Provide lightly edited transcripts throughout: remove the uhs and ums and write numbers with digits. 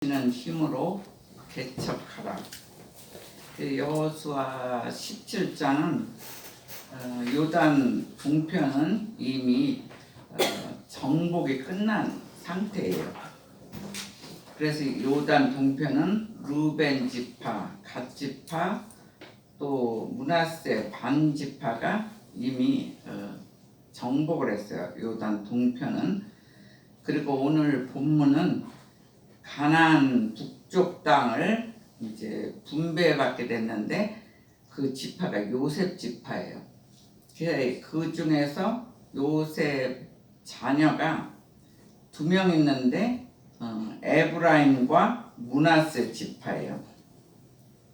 는 힘으로 개척하라. 여호수아 17장은 요단 동편은 이미 정복이 끝난 상태예요. 그래서 요단 동편은 루벤 지파, 갓 지파, 또 므낫세 반 지파가 이미 정복을 했어요. 요단 동편은. 그리고 오늘 본문은 가나안 북쪽 땅을 이제 분배받게 됐는데 그 지파가 요셉 지파예요. 그 중에서 요셉 자녀가 2명 있는데 에브라임과 므낫세 지파예요.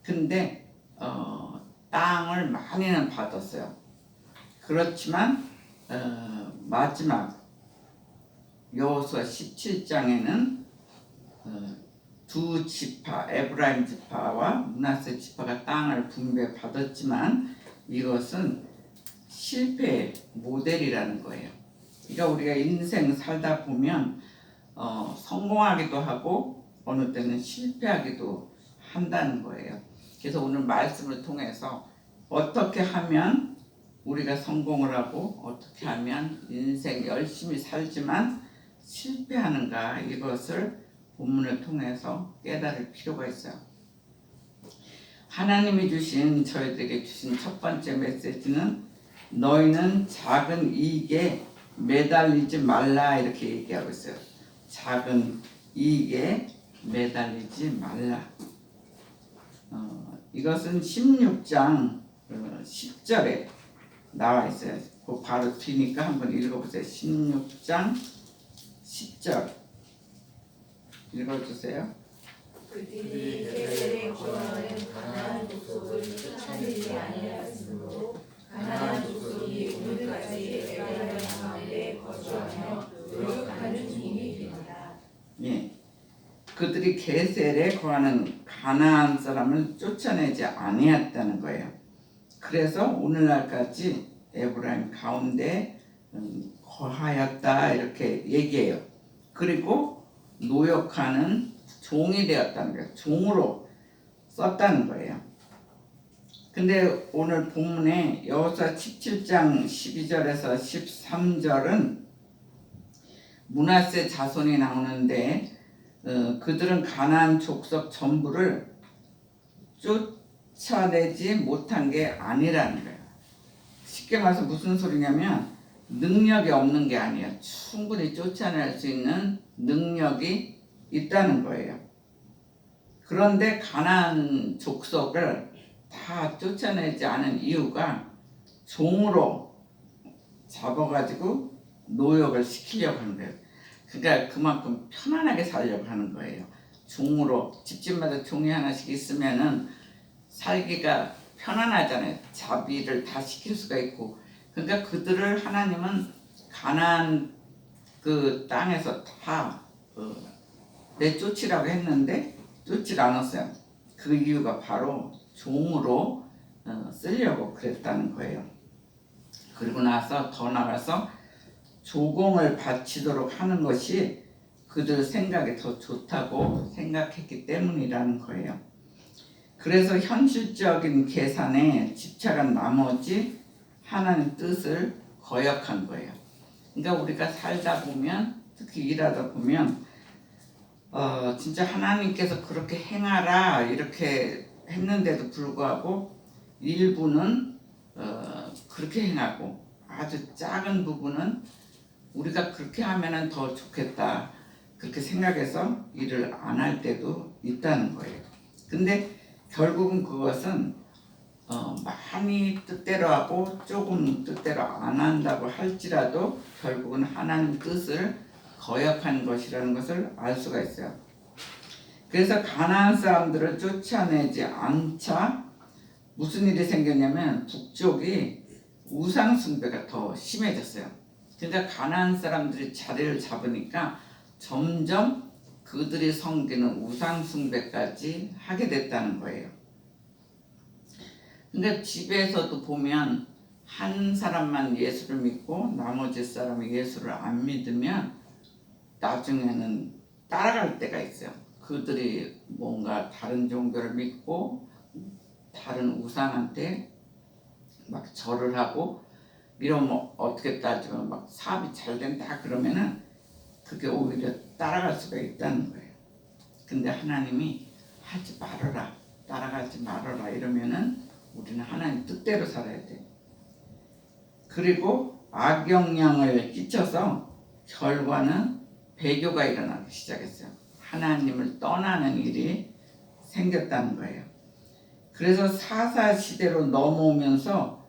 근데 땅을 많이는 받았어요. 그렇지만 마지막 여호수아 17장에는 두 지파, 에브라임 지파와 므낫세 지파가 땅을 분배받았지만 이것은 실패의 모델이라는 거예요. 그러니까 우리가 인생 살다 보면 성공하기도 하고 어느 때는 실패하기도 한다는 거예요. 그래서 오늘 말씀을 통해서 어떻게 하면 우리가 성공을 하고 어떻게 하면 인생 열심히 살지만 실패하는가, 이것을 본문을 통해서 깨달을 필요가 있어요. 하나님이 저희들에게 주신 첫 번째 메시지는 너희는 작은 이익에 매달리지 말라, 이렇게 얘기하고 있어요. 작은 이익에 매달리지 말라. 이것은 16장 10절에 나와 있어요. 그 바로 뒤니까 한번 읽어보세요. 16장 10절 읽어주세요. 그들이 계획에 거하는 가나안 족속을 쫓아내지 아니하였으므로 가나안 족속이 오늘까지 에브라임 가운데 거주하며 노력하는 중이 되니라. 예, 그들이 게셀에 거하는 가나안 사람을 쫓아내지 아니했다는 거예요. 그래서 오늘날까지 에브라임 가운데 거하였다, 이렇게 얘기해요. 그리고 노역하는 종이 되었다는 거예요. 종으로 썼다는 거예요. 근데 오늘 본문에 여호수아 17장 12절에서 13절은 므낫세 자손이 나오는데 그들은 가나안 족속 전부를 쫓아내지 못한 게 아니라는 거예요. 쉽게 말해서 무슨 소리냐면 능력이 없는 게 아니에요. 충분히 쫓아낼 수 있는 능력이 있다는 거예요. 그런데 가나안 족속을 다 쫓아내지 않은 이유가 종으로 잡아가지고 노역을 시키려고 하는 거예요. 그러니까 그만큼 편안하게 살려고 하는 거예요. 종으로 집집마다 종이 하나씩 있으면은 살기가 편안하잖아요. 자비를 다 시킬 수가 있고. 그러니까 그들을 하나님은 가나안 그 땅에서 다 내쫓으라고 했는데 쫓지 않았어요. 그 이유가 바로 종으로 쓰려고 그랬다는 거예요. 그리고 나서 더 나가서 조공을 바치도록 하는 것이 그들 생각에 더 좋다고 생각했기 때문이라는 거예요. 그래서 현실적인 계산에 집착한 나머지 하나님 뜻을 거역한 거예요. 그러니까 우리가 살다 보면, 특히 일하다 보면 진짜 하나님께서 그렇게 행하라 이렇게 했는데도 불구하고 일부는 그렇게 행하고 아주 작은 부분은 우리가 그렇게 하면은 더 좋겠다, 그렇게 생각해서 일을 안 할 때도 있다는 거예요. 근데 결국은 그것은 많이 뜻대로 하고 조금 뜻대로 안 한다고 할지라도 결국은 하나님 뜻을 거역한 것이라는 것을 알 수가 있어요. 그래서 가나안 사람들을 쫓아내지 않자 무슨 일이 생겼냐면 북쪽이 우상 숭배가 더 심해졌어요. 그러니까 가나안 사람들이 자리를 잡으니까 점점 그들이 섬기는 우상 숭배까지 하게 됐다는 거예요. 그러니까 집에서도 보면 한 사람만 예수를 믿고 나머지 사람이 예수를 안 믿으면 나중에는 따라갈 때가 있어요. 그들이 뭔가 다른 종교를 믿고 다른 우상한테 막 절을 하고 이러면 어떻게 따지면 막 사업이 잘 된다 그러면은 그게 오히려 따라갈 수가 있다는 거예요. 근데 하나님이 하지 말아라, 따라가지 말아라 이러면은 우리는 하나님 뜻대로 살아야 돼. 그리고 악영향을 끼쳐서 결과는 배교가 일어나기 시작했어요. 하나님을 떠나는 일이 생겼다는 거예요. 그래서 사사 시대로 넘어오면서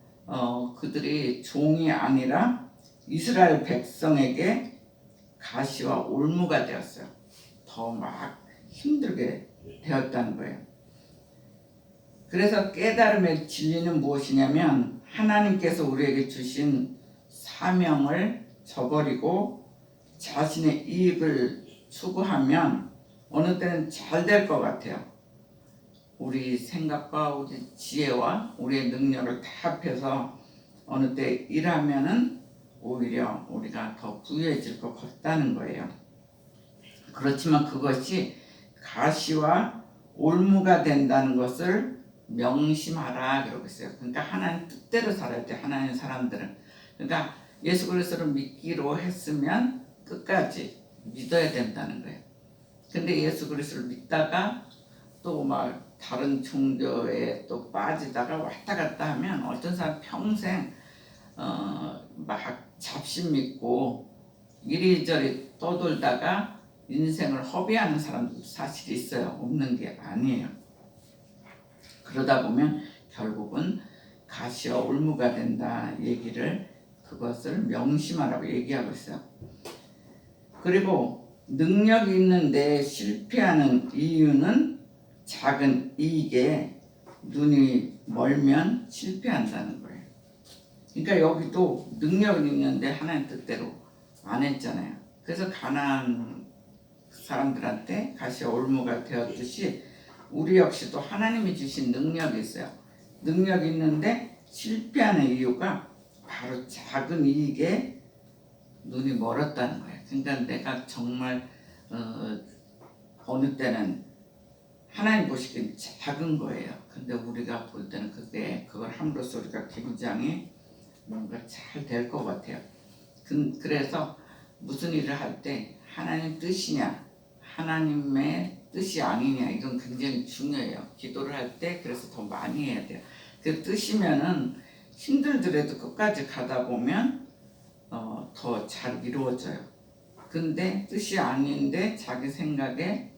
그들이 종이 아니라 이스라엘 백성에게 가시와 올무가 되었어요. 더 막 힘들게 되었다는 거예요. 그래서 깨달음의 진리는 무엇이냐면 하나님께서 우리에게 주신 사명을 저버리고 자신의 이익을 추구하면 어느 때는 잘 될 것 같아요. 우리 생각과 우리 지혜와 우리의 능력을 다 합해서 어느 때 일하면은 오히려 우리가 더 부유해질 것 같다는 거예요. 그렇지만 그것이 가시와 올무가 된다는 것을 명심하라 그러고 있어요. 그러니까 하나님 뜻대로 살아야 돼. 하나님 사람들은. 그러니까 예수 그리스도를 믿기로 했으면 끝까지 믿어야 된다는 거예요. 근데 예수 그리스도를 믿다가 또 막 다른 종교에 또 빠지다가 왔다 갔다 하면 어떤 사람 평생 막 잡신 믿고 이리저리 떠돌다가 인생을 허비하는 사람도 사실 있어요. 없는 게 아니에요. 그러다 보면 결국은 가시와 올무가 된다 얘기를 그것을 명심하라고 얘기하고 있어요. 그리고 능력이 있는데 실패하는 이유는 작은 이익에 눈이 멀면 실패한다는 거예요. 그러니까 여기도 능력이 있는데 하나님 뜻대로 안 했잖아요. 그래서 가나안 사람들한테 가시와 올무가 되었듯이 우리 역시도 하나님이 주신 능력이 있어요. 능력이 있는데 실패하는 이유가 바로 작은 이익에 눈이 멀었다는 거예요. 그러니까 내가 정말 어느 때는 하나님 보시기엔 작은 거예요. 근데 우리가 볼 때는 그걸 함으로써 우리가 굉장히 뭔가 잘 될 것 같아요. 그래서 무슨 일을 할 때 하나님 뜻이냐 하나님의 뜻이 아니냐 이건 굉장히 중요해요. 기도를 할 때 그래서 더 많이 해야 돼요. 그 뜻이면은 힘들더라도 끝까지 가다 보면 더 잘 이루어져요. 근데 뜻이 아닌데 자기 생각에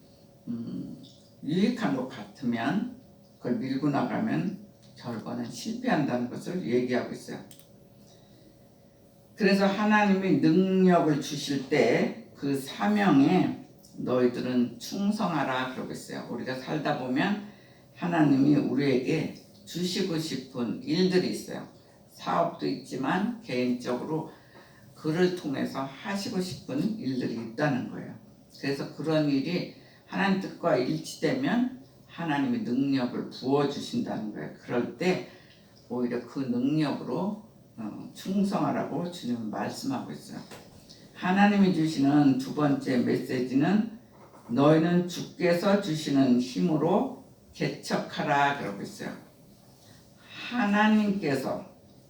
유익한 것 같으면 그걸 밀고 나가면 결과는 실패한다는 것을 얘기하고 있어요. 그래서 하나님이 능력을 주실 때 그 사명에 너희들은 충성하라 그러고 있어요. 우리가 살다 보면 하나님이 우리에게 주시고 싶은 일들이 있어요. 사업도 있지만 개인적으로 그를 통해서 하시고 싶은 일들이 있다는 거예요. 그래서 그런 일이 하나님 뜻과 일치되면 하나님이 능력을 부어주신다는 거예요. 그럴 때 오히려 그 능력으로 충성하라고 주님 말씀하고 있어요. 하나님이 주시는 두 번째 메시지는 너희는 주께서 주시는 힘으로 개척하라 그러고 있어요. 하나님께서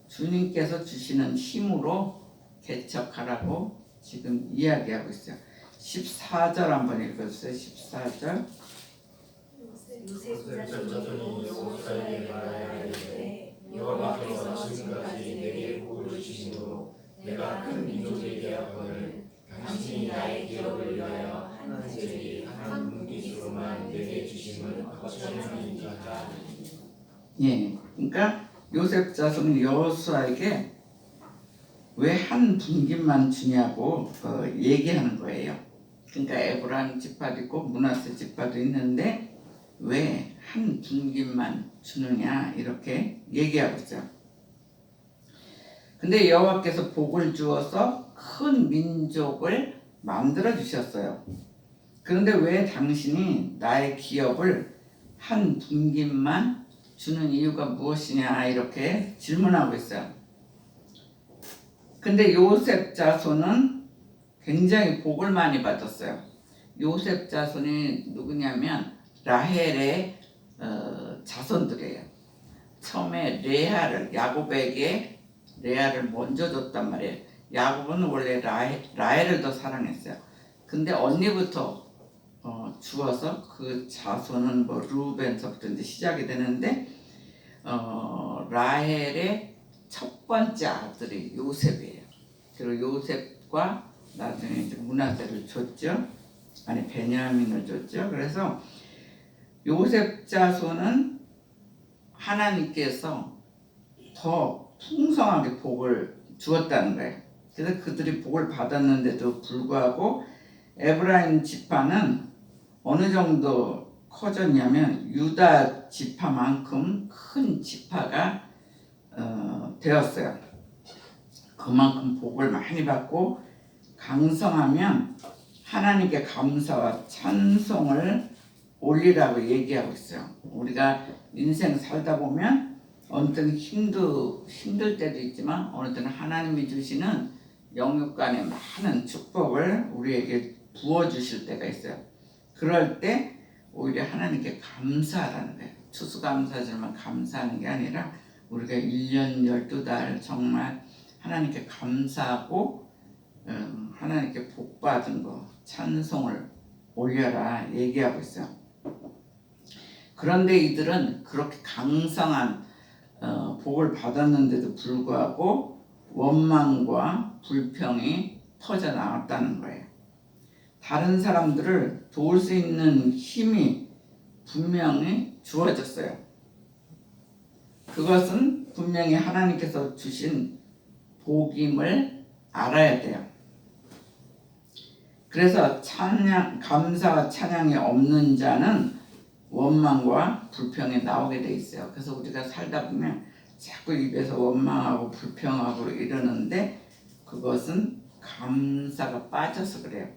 주님께서 주시는 힘으로 개척하라고 지금 이야기하고 있어요. 14절 한번 읽어주세요. 14절. 요셉 자손이 여호수아에게 말하여 이르되 여호와께서 지금까지 내게 복을 주심으로 내가 큰 민족이 되었거늘 당신이 나의 기업을 위하여 한 지들이 한 분깃으로만 내게 주심을 어찌하니까. 예, 그러니까 요셉 자손은 여호수아에게 왜 한 분깃만 주냐고 얘기하는 거예요. 그러니까 에브라임 지파도 있고 므낫세 지파도 있는데 왜 한 분깃만 주느냐 이렇게 얘기하고 있어요. 근데 여호와께서 복을 주어서 큰 민족을 만들어 주셨어요. 그런데 왜 당신이 나의 기업을 한 분깃만 주는 이유가 무엇이냐 이렇게 질문하고 있어요. 근데 요셉 자손은 굉장히 복을 많이 받았어요. 요셉 자손이 누구냐면 라헬의 자손들이에요. 처음에 야곱에게 레아를 먼저 줬단 말이에요. 야곱은 원래 라헬을 더 사랑했어요. 근데 언니부터 주어서 그 자손은 뭐 루벤서부터 이제 시작이 되는데 라헬의 첫 번째 아들이 요셉이에요. 그리고 요셉과 나중에 이제 므낫세를 줬죠. 아니 베냐민을 줬죠. 그래서 요셉 자손은 하나님께서 더 풍성하게 복을 주었다는 거예요. 그래서 그들이 복을 받았는데도 불구하고 에브라임 지파는 어느 정도 커졌냐면 유다 지파만큼 큰 지파가 되었어요. 그만큼 복을 많이 받고 강성하면 하나님께 감사와 찬송을 올리라고 얘기하고 있어요. 우리가 인생 살다 보면 어느 때는 힘들 때도 있지만 어느 때는 하나님이 주시는 영육간의 많은 축복을 우리에게 부어주실 때가 있어요. 그럴 때 오히려 하나님께 감사하라는 거예요. 추수감사절만 감사하는 게 아니라 우리가 1년 12달 정말 하나님께 감사하고 하나님께 복받은 거 찬송을 올려라 얘기하고 있어요. 그런데 이들은 그렇게 강성한 복을 받았는데도 불구하고 원망과 불평이 터져 나왔다는 거예요. 다른 사람들을 도울 수 있는 힘이 분명히 주어졌어요. 그것은 분명히 하나님께서 주신 복임을 알아야 돼요. 그래서 감사와 찬양이 없는 자는 원망과 불평이 나오게 돼 있어요. 그래서 우리가 살다 보면 자꾸 입에서 원망하고 불평하고 이러는데 그것은 감사가 빠져서 그래요.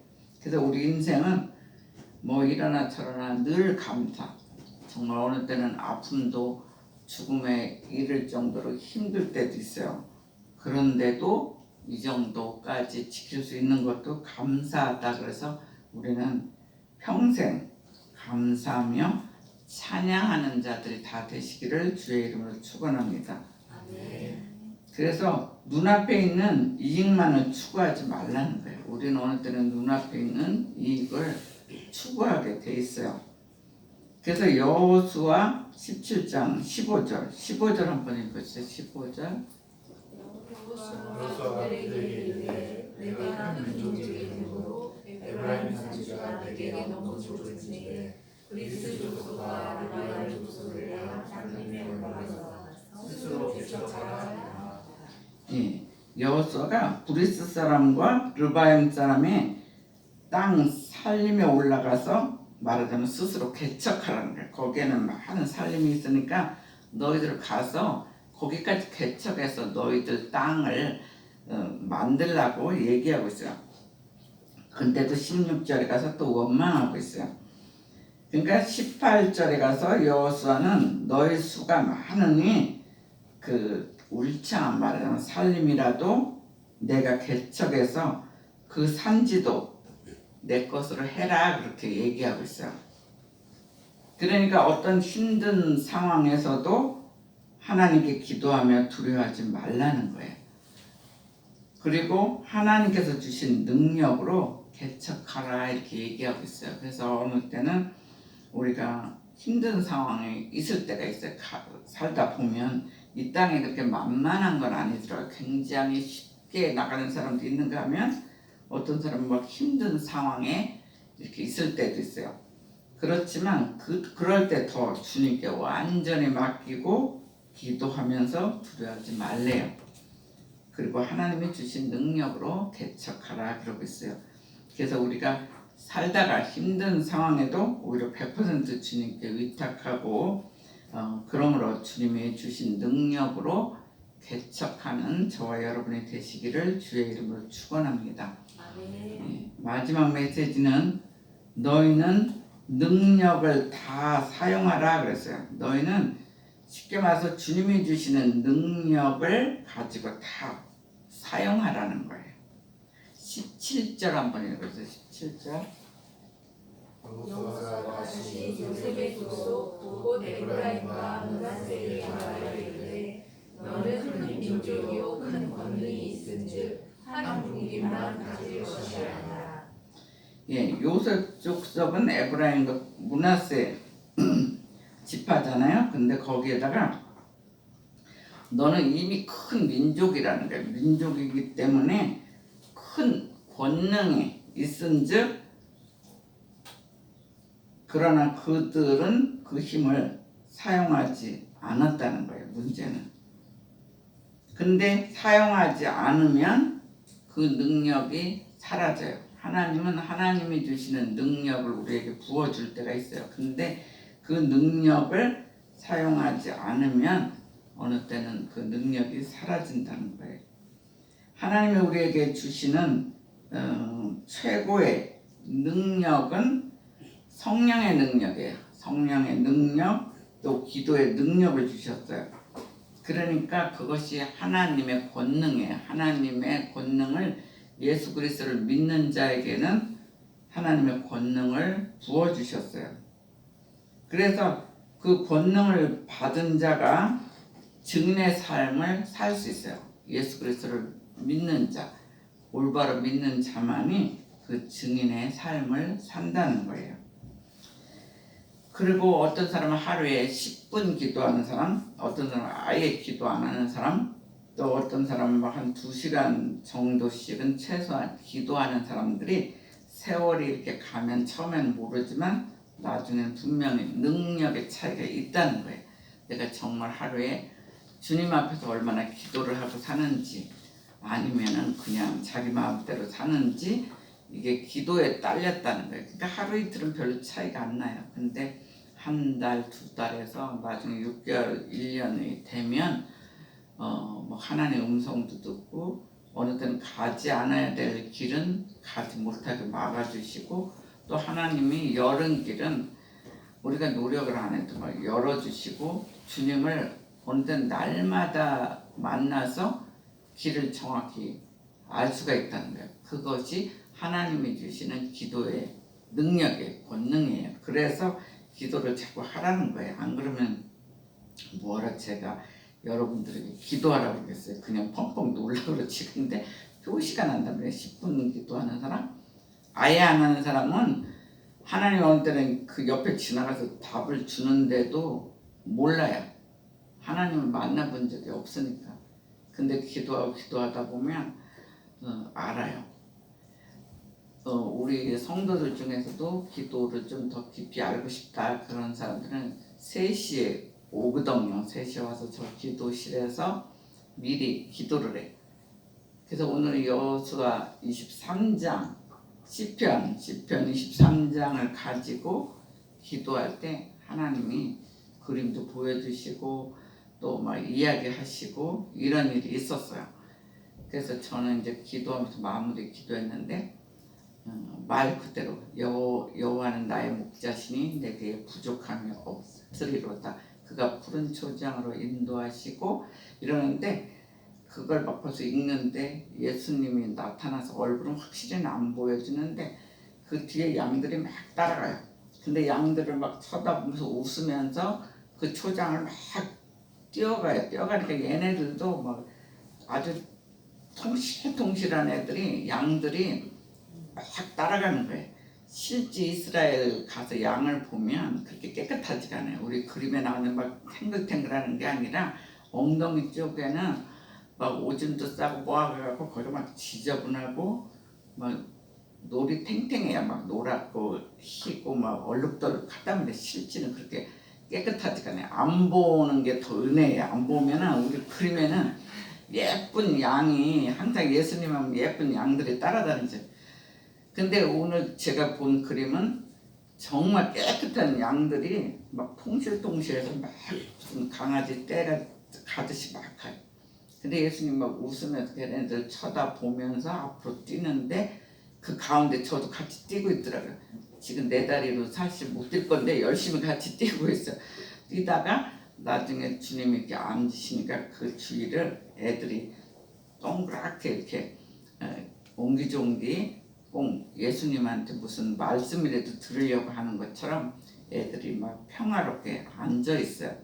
그래서 우리 인생은 뭐 이러나 저러나 늘 감사. 정말 어느 때는 아픔도 죽음에 이를 정도로 힘들 때도 있어요. 그런데도 이 정도까지 지킬 수 있는 것도 감사하다. 그래서 우리는 평생 감사하며 찬양하는 자들이 다 되시기를 주의 이름으로 축원합니다. 그래서 눈앞에 있는 이익만을 추구하지 말라는 거예요. 우리는 어느 때는 눈앞에 있는 이익을 추구하게 돼 있어요. 그래서 여호수아 17장 15절 한번 읽어주세요. 15절. 여호수아가 그들에게 이르되 내가 큰 민족이 되므로 에브라임 산지가 내게 너무 좁은지에 그리스 족속과 르바임 족속을 하나님의 얼굴에서 스스로 개척하라. 여호수아가 브리스 사람과 르바임 사람의 땅 살림에 올라가서 말하자면 스스로 개척하라는 거예요. 거기에는 많은 살림이 있으니까 너희들 가서 거기까지 개척해서 너희들 땅을 만들라고 얘기하고 있어요. 근데도 16절에 가서 또 원망하고 있어요. 그러니까 18절에 가서 여호수아는 너희 수가 많으니 그 울창한 말하자면 살림이라도 내가 개척해서 그 산지도 내 것으로 해라 그렇게 얘기하고 있어요. 그러니까 어떤 힘든 상황에서도 하나님께 기도하며 두려워하지 말라는 거예요. 그리고 하나님께서 주신 능력으로 개척하라 이렇게 얘기하고 있어요. 그래서 어느 때는 우리가 힘든 상황에 있을 때가 있어요. 살다 보면 이 땅에 그렇게 만만한 건 아니더라고요. 굉장히 쉽게 나가는 사람도 있는가 하면 어떤 사람은 막 힘든 상황에 이렇게 있을 때도 있어요. 그렇지만 그럴 때 더 주님께 완전히 맡기고 기도하면서 두려워하지 말래요. 그리고 하나님이 주신 능력으로 개척하라 그러고 있어요. 그래서 우리가 살다가 힘든 상황에도 오히려 100% 주님께 의탁하고 그러므로 주님이 주신 능력으로 개척하는 저와 여러분이 되시기를 주의 이름으로 축원합니다. 마지막 메시지는 너희는 능력을 다 사용하라 그랬어요. 너희는 쉽게 말해서 주님이 주시는 능력을 가지고 다 사용하라는 거예요. 17절 한번 읽어주세요. 17절. 여호수아가 다시 요셉의 족속 곧 에브라임과 므낫세에게 말하여 이르되 너는 큰 민족이요 큰 권능이 있은즉 한 국민만 가질 것이 아니라. 예, 요셉 족속은 에브라임과 므낫세 지파잖아요. 근데 거기에다가 너는 이미 큰 민족이라는 거예요. 민족이기 때문에 큰 권능이 있은즉 그러나 그들은 그 힘을 사용하지 않았다는 거예요. 문제는. 근데 사용하지 않으면 그 능력이 사라져요. 하나님은 하나님이 주시는 능력을 우리에게 부어줄 때가 있어요. 근데 그 능력을 사용하지 않으면 어느 때는 그 능력이 사라진다는 거예요. 하나님이 우리에게 주시는 최고의 능력은 성령의 능력이에요. 성령의 능력, 또 기도의 능력을 주셨어요. 그러니까 그것이 하나님의 권능이에요. 하나님의 권능을 예수 그리스도를 믿는 자에게는 하나님의 권능을 부어주셨어요. 그래서 그 권능을 받은 자가 증인의 삶을 살 수 있어요. 예수 그리스도를 믿는 자, 올바로 믿는 자만이 그 증인의 삶을 산다는 거예요. 그리고 어떤 사람은 하루에 10분 기도하는 사람, 어떤 사람은 아예 기도 안 하는 사람, 또 어떤 사람은 한 2시간 정도씩은 최소한 기도하는 사람들이 세월이 이렇게 가면 처음에는 모르지만 나중에는 분명히 능력의 차이가 있다는 거예요. 내가 정말 하루에 주님 앞에서 얼마나 기도를 하고 사는지, 아니면은 그냥 자기 마음대로 사는지, 이게 기도에 딸렸다는 거예요. 그러니까 하루 이틀은 별로 차이가 안 나요. 근데 한 달, 두 달에서 나중에 6개월, 1년이 되면 뭐 하나님의 음성도 듣고, 어느 때는 가지 않아야 될 길은 가지 못하게 막아주시고, 또 하나님이 열은 길은 우리가 노력을 안 해도 막 열어주시고, 주님을 어느 때는 날마다 만나서 길을 정확히 알 수가 있다는 거예요. 그것이 하나님이 주시는 기도의 능력의 권능이에요. 그래서 기도를 자꾸 하라는 거예요. 안 그러면 뭐하러 제가 여러분들에게 기도하라고 그러겠어요. 그냥 펑펑 놀라고 그렇지. 근데 표시가 난다면 10분 기도하는 사람, 아예 안 하는 사람은 하나님 어느 때는 그 옆에 지나가서 답을 주는데도 몰라요. 하나님을 만나본 적이 없으니까. 근데 기도하다 보면 알아요. 우리 성도들 중에서도 기도를 좀 더 깊이 알고 싶다 그런 사람들은 3시에 오거든요. 3시에 와서 저 기도실에서 미리 기도를 해. 그래서 오늘 여호수아 23장 시편 23장을 가지고 기도할 때 하나님이 그림도 보여주시고 또 막 이야기하시고 이런 일이 있었어요. 그래서 저는 이제 기도하면서 마무리 기도했는데 말 그대로 여호와는 나의 목자시니 내게 부족함이 없으리로다. 그가 푸른 초장으로 인도하시고 이러는데 그걸 막 벌써 읽는데 예수님이 나타나서 얼굴은 확실히는 안 보여주는데 그 뒤에 양들이 막 따라가요. 근데 양들을 막 쳐다보면서 웃으면서 그 초장을 막 뛰어가요. 뛰어가니까 얘네들도 막 아주 통실통실한 애들이 양들이 막 따라가는 거예요. 실제 이스라엘 가서 양을 보면 그렇게 깨끗하지가 않아요. 우리 그림에 나오는 막 탱글탱글하는 게 아니라 엉덩이 쪽에는 막 오줌도 싸고 모아가지고 거기 막 지저분하고 막 놀이 탱탱해요. 막 노랗고 희고 막 얼룩덜룩하다는데 실제는 그렇게 깨끗하지가 않아요. 안 보는 게 더 은혜예요. 안 보면은 우리 그림에는 예쁜 양이 항상 예수님 하면 예쁜 양들이 따라다니죠. 근데 오늘 제가 본 그림은 정말 깨끗한 양들이 막 통실통실해서 막 무슨 강아지 떼가 가듯이 막 가요. 근데 예수님 막 웃으면서 걔네들 쳐다보면서 앞으로 뛰는데 그 가운데 저도 같이 뛰고 있더라고요. 지금 내 다리로 사실 못 뛸 건데 열심히 같이 뛰고 있어요. 뛰다가 나중에 주님이 이렇게 앉으시니까 그 주위를 애들이 동그랗게 이렇게 옹기종기 꼭 예수님한테 무슨 말씀이라도 들으려고 하는 것처럼 애들이 막 평화롭게 앉아 있어요.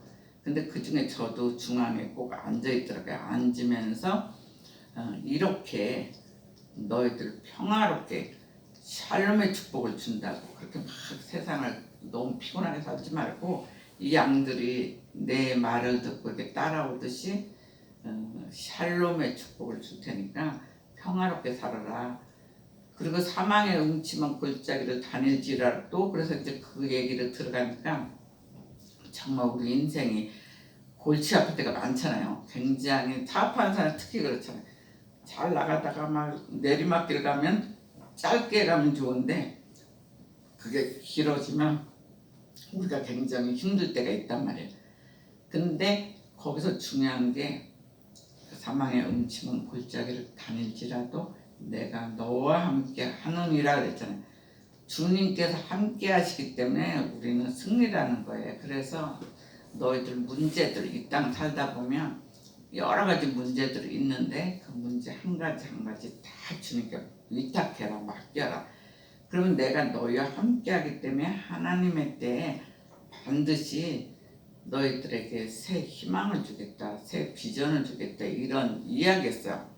근데 그 중에 저도 중앙에 꼭 앉아 있더라고요. 앉으면서 이렇게 너희들 평화롭게 샬롬의 축복을 준다고 그렇게 막 세상을 너무 피곤하게 살지 말고 이 양들이 내 말을 듣고 이렇게 따라오듯이 샬롬의 축복을 줄 테니까 평화롭게 살아라. 그리고 사망의 음침한 골짜기를 다닐지라 또 그래서 이제 그 얘기를 들어가니까 정말 우리 인생이 골치 아플 때가 많잖아요. 굉장히 사업하는 사람 특히 그렇잖아요. 잘 나가다가 막 내리막길 가면 짧게 가면 좋은데 그게 길어지면 우리가 굉장히 힘들 때가 있단 말이에요. 근데 거기서 중요한 게 사망의 음침한 골짜기를 다닐지라도 내가 너와 함께 하느니라 그랬잖아요. 주님께서 함께 하시기 때문에 우리는 승리라는 거예요. 그래서 너희들 문제들 이 땅 살다 보면 여러 가지 문제들이 있는데 그 문제 한 가지 한 가지 다 주님께 위탁해라, 맡겨라. 그러면 내가 너희와 함께 하기 때문에 하나님의 때에 반드시 너희들에게 새 희망을 주겠다, 새 비전을 주겠다 이런 이야기였어요.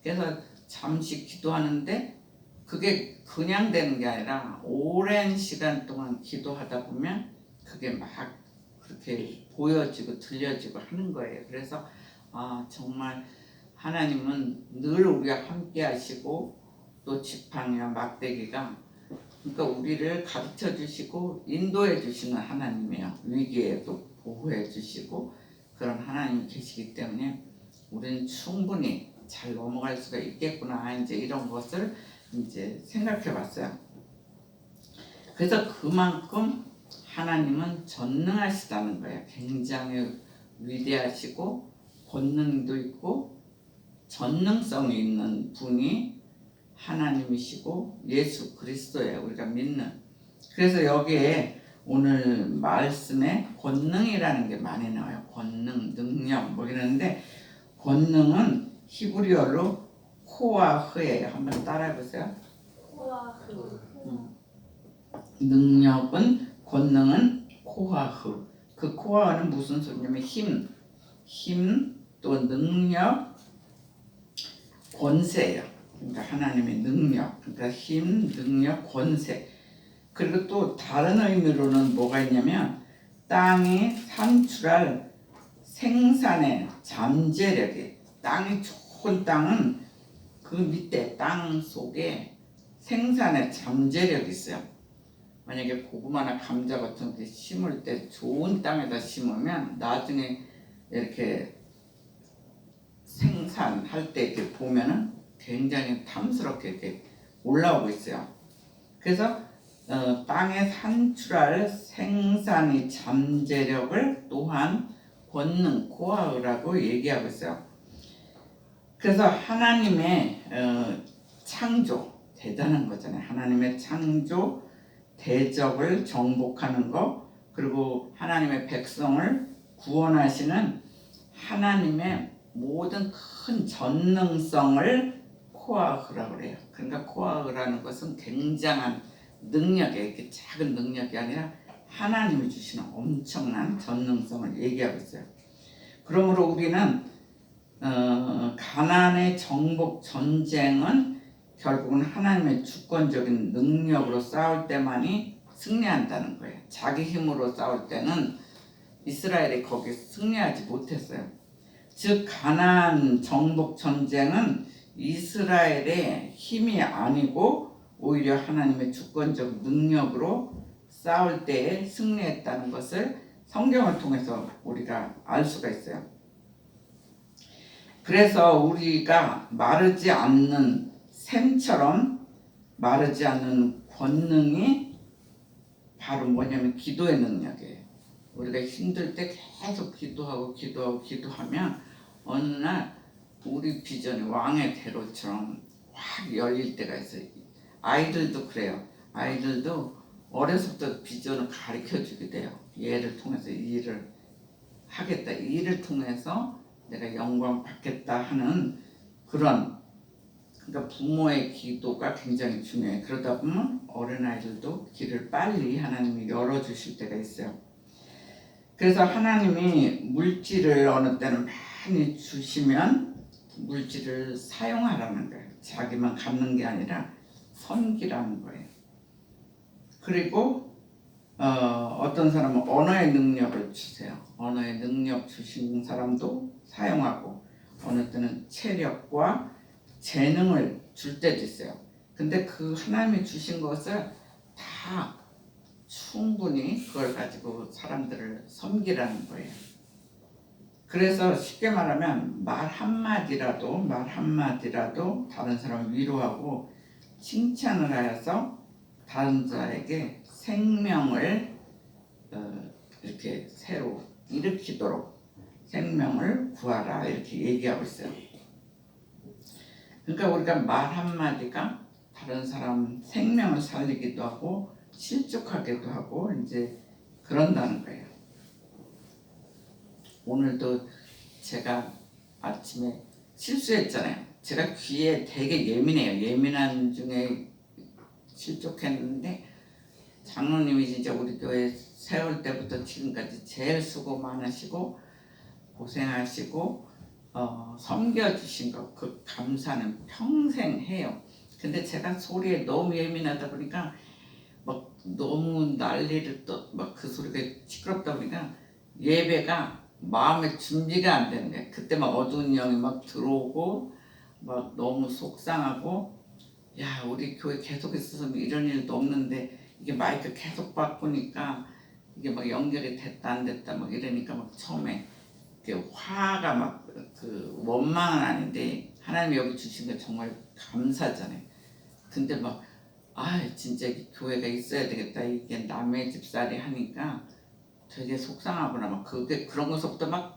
그래서 잠시 기도하는데 그게 그냥 되는 게 아니라 오랜 시간 동안 기도하다 보면 그게 막 그렇게 보여지고 들려지고 하는 거예요. 그래서 정말 하나님은 늘 우리와 함께 하시고 또 지팡이와 막대기가 그러니까 우리를 가르쳐 주시고 인도해 주시는 하나님이에요. 위기에도 보호해 주시고 그런 하나님이 계시기 때문에 우리는 충분히 잘 넘어갈 수가 있겠구나 이제 이런 것을 이제 생각해 봤어요. 그래서 그만큼 하나님은 전능하시다는 거예요. 굉장히 위대하시고 권능도 있고 전능성이 있는 분이 하나님이시고 예수 그리스도예요. 우리가 믿는. 그래서 여기에 오늘 말씀에 권능이라는 게 많이 나와요. 권능, 능력 뭐 이러는데 권능은 히브리어로 코와 흐예요. 한번 따라해 보세요. 코와 흐. 능력은 권능은 코와 흐. 그 코와 흐는 무슨 소리냐면 힘 또 능력, 권세예요. 그러니까 하나님의 능력, 그러니까 힘, 능력, 권세. 그리고 또 다른 의미로는 뭐가 있냐면 땅이 산출할 생산의 잠재력이 땅이 좋은 땅은 그 밑에 땅 속에 생산의 잠재력이 있어요. 만약에 고구마나 감자 같은 게 심을 때 좋은 땅에다 심으면 나중에 이렇게 생산할 때 이렇게 보면은 굉장히 탐스럽게 이렇게 올라오고 있어요. 그래서 땅에 산출할 생산의 잠재력을 또한 권능, 코아라고 얘기하고 있어요. 그래서 하나님의 창조, 대단한 거잖아요. 하나님의 창조, 대적을 정복하는 거, 그리고 하나님의 백성을 구원하시는 하나님의 모든 큰 전능성을 코아흐라고 그래요. 그러니까 코아흐라는 것은 굉장한 능력이에요. 이렇게 작은 능력이 아니라 하나님이 주시는 엄청난 전능성을 얘기하고 있어요. 그러므로 우리는 가나안의 정복 전쟁은 결국은 하나님의 주권적인 능력으로 싸울 때만이 승리한다는 거예요. 자기 힘으로 싸울 때는 이스라엘이 거기 승리하지 못했어요. 즉 가나안 정복 전쟁은 이스라엘의 힘이 아니고 오히려 하나님의 주권적 능력으로 싸울 때에 승리했다는 것을 성경을 통해서 우리가 알 수가 있어요. 그래서 우리가 마르지 않는 샘처럼 마르지 않는 권능이 바로 뭐냐면 기도의 능력이에요. 우리가 힘들 때 계속 기도하면 어느 날 우리 비전이 왕의 대로처럼 확 열릴 때가 있어요. 아이들도 그래요. 아이들도 어려서부터 비전을 가르쳐 주게 돼요. 얘를 통해서 이 일을 하겠다. 이 일을 통해서 내가 영광 받겠다 하는 그런 그러니까 부모의 기도가 굉장히 중요해요. 그러다 보면 어린아이들도 길을 빨리 하나님이 열어주실 때가 있어요. 그래서 하나님이 물질을 어느 때는 많이 주시면 물질을 사용하라는 거예요. 자기만 갖는 게 아니라 섬기라는 거예요. 그리고 어떤 사람은 언어의 능력을 주세요. 언어의 능력 주신 사람도 사용하고 어느 때는 체력과 재능을 줄 때도 있어요. 근데 그 하나님이 주신 것을 다 충분히 그걸 가지고 사람들을 섬기라는 거예요. 그래서 쉽게 말하면 말 한마디라도 다른 사람을 위로하고 칭찬을 하여서 다른 자에게 생명을 이렇게 새로 일으키도록 생명을 구하라 이렇게 얘기하고 있어요. 그러니까 우리가 말 한마디가 다른 사람 생명을 살리기도 하고 실족하기도 하고 이제 그런다는 거예요. 오늘도 제가 아침에 실수했잖아요. 제가 귀에 되게 예민해요. 예민한 중에 실족했는데 장로님이 진짜 우리 교회 세울 때부터 지금까지 제일 수고 많으시고 고생하시고 섬겨주신 거 그 감사는 평생 해요. 근데 제가 소리에 너무 예민하다 보니까 막 너무 난리를 또 막 그 소리가 시끄럽다 보니까 예배가 마음의 준비가 안 되는 거예요. 그때 막 어두운 영이 막 들어오고 막 너무 속상하고 야 우리 교회 계속 있어서 이런 일도 없는데 이게 마이크 계속 바꾸니까 이게 막 연결이 됐다 안 됐다 막 이러니까 막 처음에 화가 막 그 원망은 아닌데 하나님이 여기 주신 게 정말 감사잖아요. 근데 막 진짜 교회가 있어야 되겠다 이게 남의 집살이 하니까 되게 속상하구나 막 그게 그런 것부터 막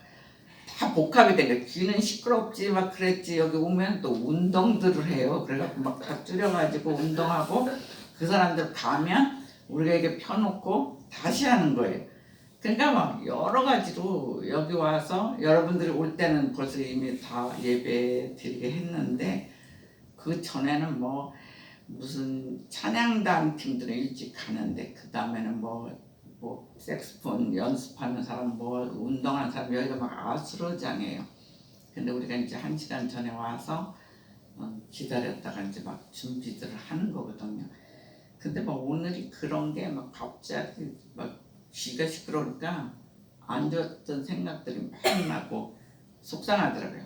다 복합이 된 거야. 귀는 시끄럽지 막 그랬지 여기 오면 또 운동들을 해요. 그래갖고 막 다 줄여가지고 운동하고 그 사람들 가면 우리가 이게 펴놓고 다시 하는 거예요. 그러니까 막 여러 가지로 여기 와서 여러분들이 올 때는 벌써 이미 다 예배 드리게 했는데 그 전에는 뭐 무슨 찬양단 팀들은 일찍 가는데 그 다음에는 뭐 색스폰 연습하는 사람 뭐 운동하는 사람 여기가 막 아수라장이에요. 근데 우리가 이제 1시간 전에 와서 기다렸다가 이제 막 준비들을 하는 거거든요. 근데 막 오늘이 그런 게 막 갑자기 막 귀가 시끄러우니까 안 좋았던 생각들이 많이 나고 속상하더라고요.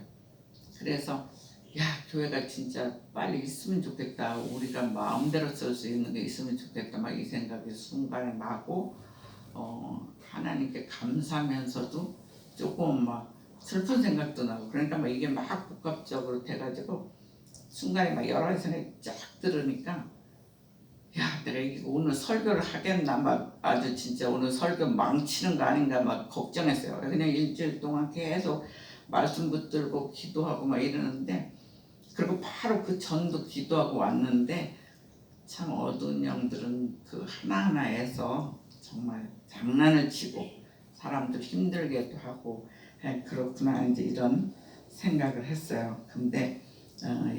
그래서 야 교회가 진짜 빨리 있으면 좋겠다. 우리가 마음대로 쓸 수 있는 게 있으면 좋겠다. 막 이 생각이 순간에 나고 하나님께 감사하면서도 조금 막 슬픈 생각도 나고 그러니까 막 이게 막 복합적으로 돼가지고 순간에 막 여러 가지 생각이 쫙 들으니까 야 내가 이거 오늘 설교를 하겠나 막 아주 진짜 오늘 설교 망치는 거 아닌가 막 걱정했어요. 그냥 일주일 동안 계속 말씀 붙들고 기도하고 막 이러는데 그리고 바로 그 전도 기도하고 왔는데 참 어두운 영들은 그 하나하나에서 정말 장난을 치고 사람들 힘들게도 하고 그렇구나 이제 이런 생각을 했어요. 근데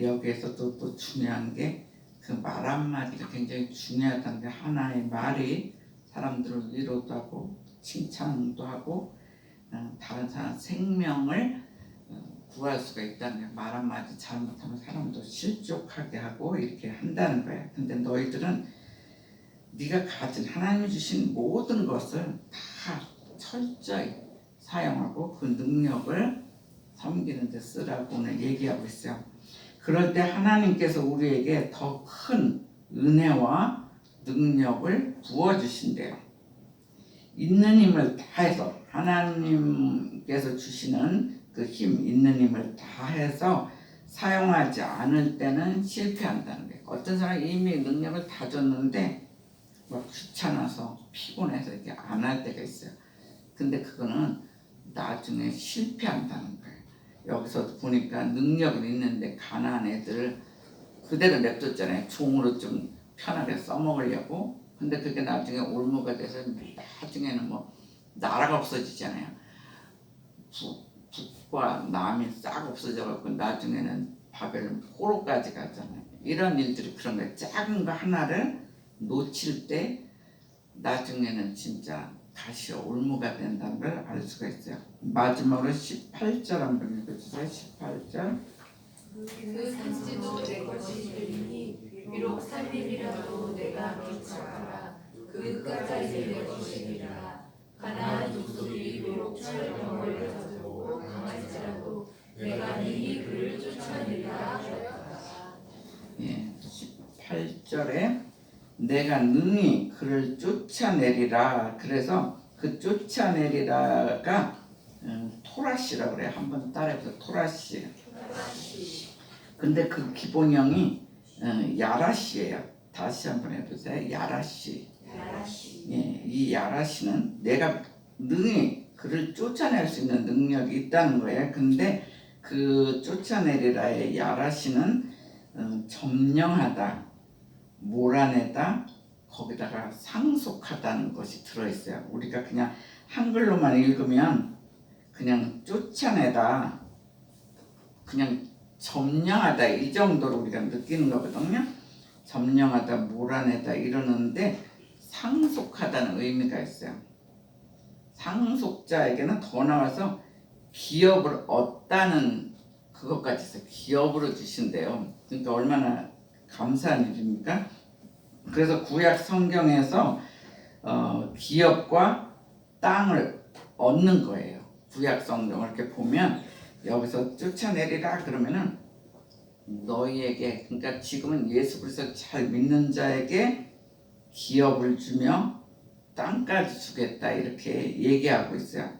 여기에서 또 중요한 게 그 말 한마디가 굉장히 중요하다는 게 하나의 말이 사람들을 위로도 하고 칭찬도 하고 다른 사람 생명을 구할 수가 있다는 거예요. 말 한마디 잘못하면 사람도 실족하게 하고 이렇게 한다는 거예요. 근데 너희들은 네가 가진 하나님이 주신 모든 것을 다 철저히 사용하고 그 능력을 섬기는 데 쓰라고 오늘 얘기하고 있어요. 그럴 때 하나님께서 우리에게 더 큰 은혜와 능력을 부어주신대요. 있는 힘을 다해서 하나님께서 주시는 그 힘 있는 힘을 다해서 사용하지 않을 때는 실패한다는 거예요. 어떤 사람이 이미 능력을 다 줬는데 막 귀찮아서 피곤해서 이렇게 안 할 때가 있어요. 근데 그거는 나중에 실패한다는 거예요. 여기서 보니까 능력은 있는데 가난한 애들 그대로 냅뒀잖아요. 종으로 좀 편하게 써먹으려고. 근데 그게 나중에 올무가 돼서 나중에는 뭐 나라가 없어지잖아요. 북과 남이 싹 없어져갖고 나중에는 바벨 포로까지 가잖아요. 이런 일들이 그런 거예요. 작은 거 하나를 놓칠 때 나중에는 진짜 다시 올무가 된다는 걸 알 수가 있어요. 마지막으로 18절 한번 읽어주세요. 18절. 그 산지도 내 것이 되리니 비록 살림이라도 내가 기척하라 그 끝까지 내 것이니라. 가나안 족속이 비록 철병을 가져오고 강할지라도 내가 능히 그를 쫓아내리라 하였다. 예, 18절에 내가 능히 그를 쫓아내리라. 그래서 그 쫓아내리라가 토라시라고 그래요. 한번 따라해보세요. 토라시. 근데 그 기본형이 야라시예요. 다시 한번 해보세요. 야라시. 예, 이 야라시는 내가 능히 그를 쫓아낼 수 있는 능력이 있다는 거예요. 근데 그 쫓아내리라의 야라시는 점령하다, 몰아내다, 거기다가 상속하다는 것이 들어있어요. 우리가 그냥 한글로만 읽으면 그냥 쫓아내다, 그냥 점령하다 이 정도로 우리가 느끼는 거거든요. 점령하다, 몰아내다 이러는데 상속하다는 의미가 있어요. 상속자에게는 더 나와서 기업을 얻다는 그것까지 있어요. 기업으로 주신대요. 그러니까 얼마나 감사한 일입니까? 그래서 구약 성경에서 기업과 땅을 얻는 거예요. 구약 성경을 이렇게 보면 여기서 쫓아내리라 그러면은 너희에게, 그러니까 지금은 예수 그리스도 잘 믿는 자에게 기업을 주며 땅까지 주겠다 이렇게 얘기하고 있어요.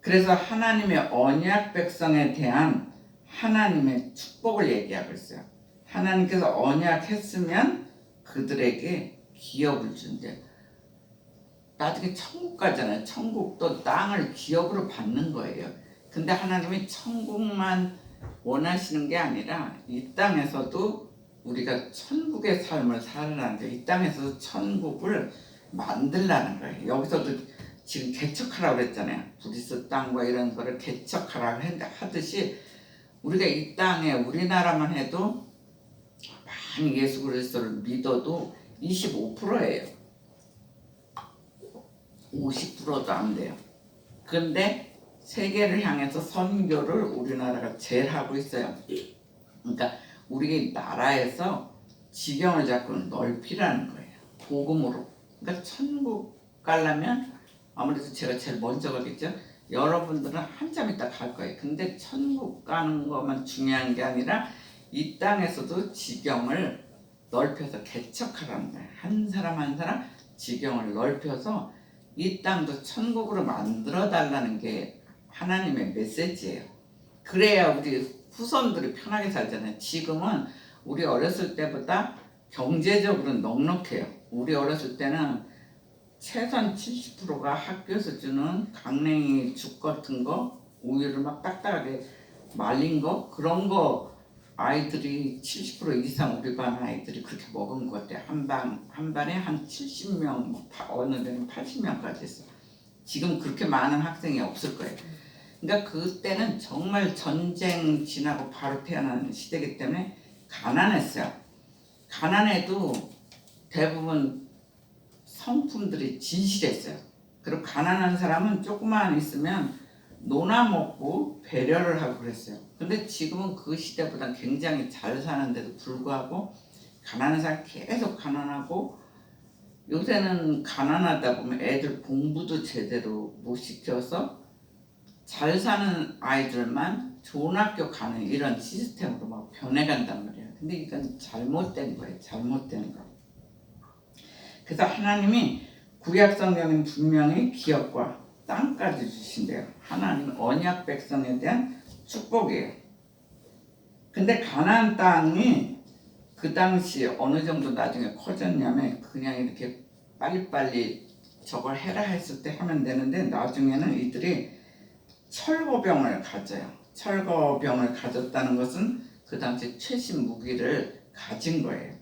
그래서 하나님의 언약 백성에 대한 하나님의 축복을 얘기하고 있어요. 하나님께서 언약했으면 그들에게 기업을 준대요. 나중에 천국 가잖아요. 천국도 땅을 기업으로 받는 거예요. 근데 하나님이 천국만 원하시는 게 아니라 이 땅에서도 우리가 천국의 삶을 살라는 거예요. 이 땅에서도 천국을 만들라는 거예요. 여기서도 지금 개척하라고 그랬잖아요. 브리스 땅과 이런 거를 개척하라고 하듯이 우리가 이 땅에 우리나라만 해도 많이 예수 그리스도를 믿어도 25%예요. 50%도 안 돼요. 근데 세계를 향해서 선교를 우리나라가 제일 하고 있어요. 그러니까 우리 나라에서 지경을 자꾸 넓히라는 거예요. 복음으로. 그러니까 천국 가려면 아무래도 제가 제일 먼저 가겠죠. 여러분들은 한참 있다 갈 거예요. 근데 천국 가는 것만 중요한 게 아니라 이 땅에서도 지경을 넓혀서 개척하라는 거예요. 한 사람 한 사람 지경을 넓혀서 이 땅도 천국으로 만들어 달라는 게 하나님의 메시지예요. 그래야 우리 후손들이 편하게 살잖아요. 지금은 우리 어렸을 때보다 경제적으로 넉넉해요. 우리 어렸을 때는 최소한 70%가 학교에서 주는 강냉이 죽 같은 거, 우유를 막 딱딱하게 말린 거, 그런 거 아이들이 70% 이상 우리 반 아이들이 그렇게 먹은 것 같아요. 한 반에 한 70명, 어느 데는 80명까지 했어. 지금 그렇게 많은 학생이 없을 거예요. 그러니까 그때는 정말 전쟁 지나고 바로 태어난 시대이기 때문에 가난했어요. 가난해도 대부분 성품들이 진실했어요. 그리고 가난한 사람은 조금만 있으면 노나 먹고 배려를 하고 그랬어요. 근데 지금은 그 시대보다 굉장히 잘 사는데도 불구하고 가난한 사람 계속 가난하고, 요새는 가난하다 보면 애들 공부도 제대로 못 시켜서 잘 사는 아이들만 좋은 학교 가는 이런 시스템으로 막 변해간단 말이에요. 근데 이건 잘못된 거예요. 잘못된 거. 그래서 하나님이 구약 성경은 분명히 기업과 땅까지 주신대요. 하나님 언약 백성에 대한 축복이에요. 근데 가나안 땅이 그 당시 어느 정도 나중에 커졌냐면 그냥 이렇게 빨리빨리 저걸 해라 했을 때 하면 되는데, 나중에는 이들이 철거병을 가져요. 철거병을 가졌다는 것은 그 당시 최신 무기를 가진 거예요.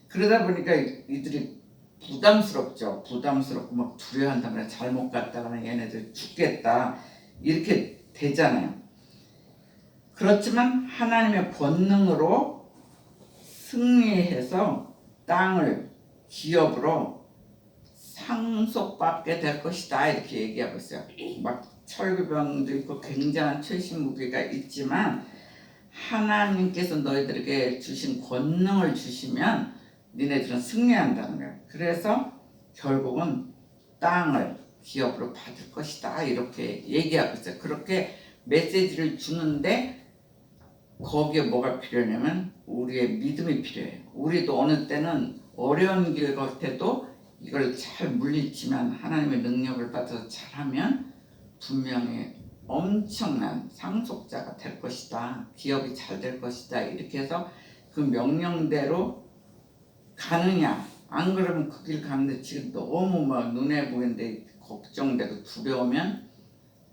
그러다 보니까 이들이 부담스럽죠. 부담스럽고 막 두려워한단 말이야. 잘못 갔다가는 얘네들 죽겠다 이렇게 되잖아요. 그렇지만 하나님의 권능으로 승리해서 땅을 기업으로 상속받게 될 것이다 이렇게 얘기하고 있어요. 막 철교병도 있고 굉장한 최신 무기가 있지만 하나님께서 너희들에게 주신 권능을 주시면 니네들은 승리한다는 거예요. 그래서 결국은 땅을 기업으로 받을 것이다 이렇게 얘기하고 있어요. 그렇게 메시지를 주는데 거기에 뭐가 필요하냐면 우리의 믿음이 필요해요. 우리도 어느 때는 어려운 길 같아도 이걸 잘 물리치면 하나님의 능력을 받아서 잘하면 분명히 엄청난 상속자가 될 것이다. 기업이 잘 될 것이다. 이렇게 해서 그 명령대로 가느냐 안 그러면 그 길 가는데 지금 너무 막 눈에 보이는데 걱정되고 두려우면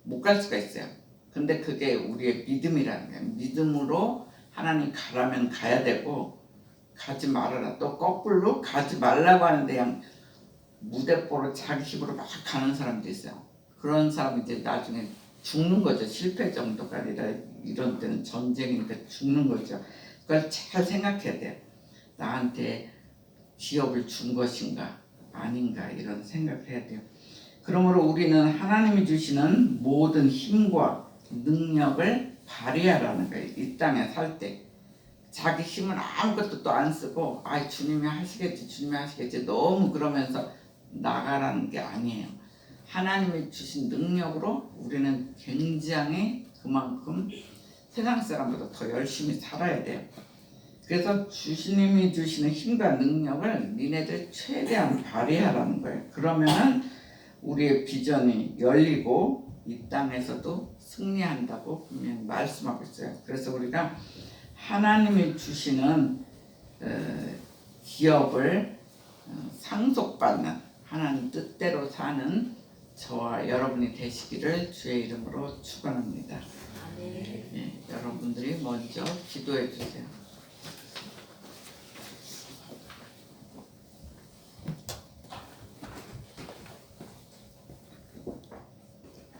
못 갈 수가 있어요. 근데 그게 우리의 믿음이라는 거예요. 믿음으로 하나님 가라면 가야 되고 가지 말아라. 또 거꾸로 가지 말라고 하는데 그냥 무대뽀로 자기 힘으로 막 가는 사람도 있어요. 그런 사람이 이제 나중에 죽는 거죠. 실패 정도가 아니라 이런 때는 전쟁이니까 죽는 거죠. 그걸 잘 생각해야 돼요. 나한테 기업을 준 것인가 아닌가 이런 생각을 해야 돼요. 그러므로 우리는 하나님이 주시는 모든 힘과 능력을 발휘하라는 거예요. 이 땅에 살 때 자기 힘은 아무것도 또 안 쓰고 주님이 하시겠지 너무 그러면서 나가라는 게 아니에요. 하나님이 주신 능력으로 우리는 굉장히 그만큼 세상 사람보다 더 열심히 살아야 돼요. 그래서 주님이 주시는 힘과 능력을 니네들 최대한 발휘하라는 거예요. 그러면은 우리의 비전이 열리고 이 땅에서도 승리한다고 분명히 말씀하고 있어요. 그래서 우리가 하나님이 주시는 기업을 상속받는 하나님 뜻대로 사는 저와 여러분이 되시기를 주의 이름으로 축원합니다. 아멘. 여러분들이 먼저 기도해 주세요.